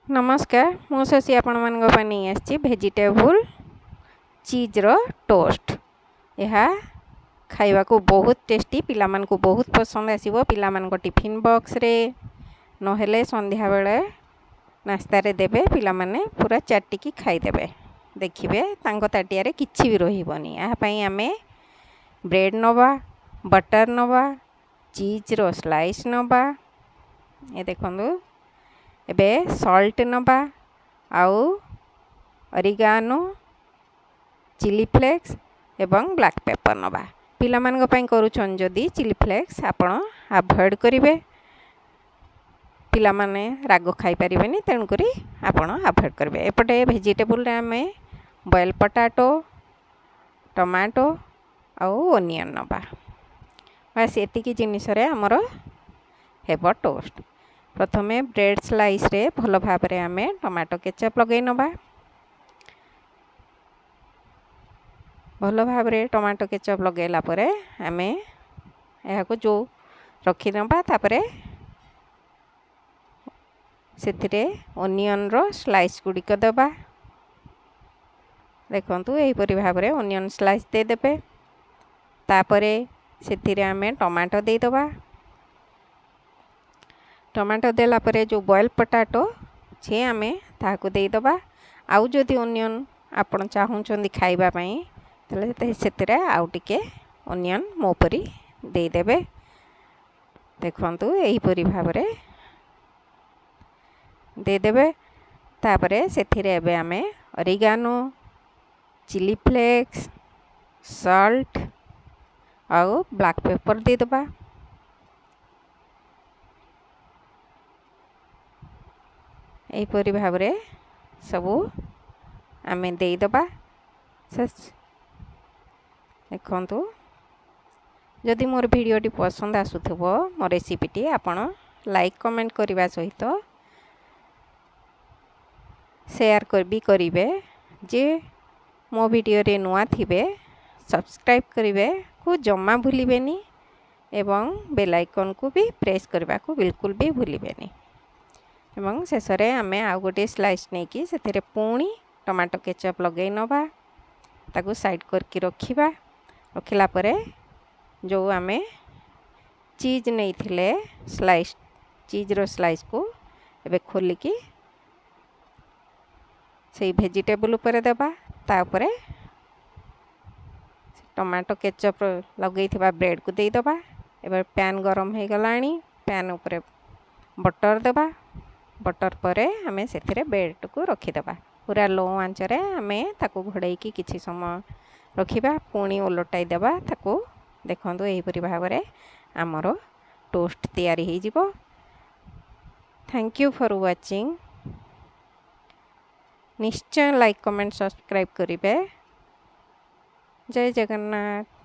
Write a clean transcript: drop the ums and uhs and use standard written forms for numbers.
नमस्कार मु शशि आपण नहीं आसी भेजिटेबल चीज रो टोस्ट। यह खाइबा को बहुत टेस्टी पिला मन को बहुत पसंद आसीबो। पिला मन को टिफिन बॉक्स रे नहेले संध्या बेले नास्ता रे देबे पिला माने पूरा चाटिकी खाई देबे। देखिबे तांको ताटिया रे किछि भी रहिबोनी। आ पई आमे ब्रेड नबा, बटर नबा, चीज रो स्लाइस नबा। ए देखंदु एबे सॉल्ट नबा आउ अरिगानो, चिली फ्लेक्स एवं ब्लैक पेपर नबा। पिला मान पई करूछन जदी चिली फ्लेक्स आपण अवॉइड करिवे। पिला माने राग खाई परिबेनी तेन करी आपण अवॉइड करिवे। एपटे वेजिटेबल रे हमें बॉयल पोटैटो, टमाटो आउ ओनियन नबा। बस एतिकी जिनिस रे हमरो हेबो टोस्ट। प्रथमे ब्रेड स्लाइस रे भल भाव रे आमे टमाटो केचप लगै नबा। भल भाव रे टमाटो केचप लगैला परे आमे एहा को जो रखि नबा। तापरे सेथिरे ओनियन रो स्लाइस गुडी को दबा। देखंतु एही परि भाव रे ओनियन स्लाइस दे देबे। तापरे सेथिरे आमे टमाटो दे दबा। टमाटो देला परे जो बॉयल पोटैटो छे आमे ताको दे दबा। आउ जदि ओनियन आपण चाहुचंदी खाइबा पई तले सेतिरे आउ टिके ओनियन मो परी दे देबे। देखंतु एही परी भाव रे दे देबे। तापरे सेथिरे एबे आमे अरिगानो, चिली फ्लेक्स, सॉल्ट आउ ब्लैक पेपर दे दबा। एहीपरी भाव रे सबू आमे दे दबा। देखंतु जदि मोर वीडियोटी पसंद आसुथबो मो रेसिपीटी आपण लाइक कमेंट करबा सहित शेयर भी करिवे। जे मो वीडियो रे नुआ थिबे सब्सक्राइब करिवे को जम्मा भूलिबेनी एवं बेल आइकन को भी प्रेस करबा को बिल्कुल भी भूलिबेनी। एवं शेष रे आमे आ गोटे स्लाइस नहीं कि सेथिरे पुणी टमाटो केचप लगै नबा। ताकू साइड करके रखिबा। रखिला परे जो आमे चीज नहीं थिले स्लाइस चीज रो स्लाइस को एबे खोली की से वेजिटेबल ऊपर देबा। ता ऊपर टमाटो केचप लगै थिबा ब्रेड को दे दबा। एबे पैन गरम हे गलानी पैन ऊपर बटर देबा। बटर परे हमें सेथिरे ब्रेड को रखी देबा। पूरा लो आंच रे हमें ताको घोड़ै की किछि समय रखिबा। पुणी ओलटाई देबा ताको। देखंतु एही परि भाव रे हमरो टोस्ट तैयारी हे जिवो। Thank you for watching. निश्चय लाइक कमेंट सब्सक्राइब करिवे। जय जगन्नाथ।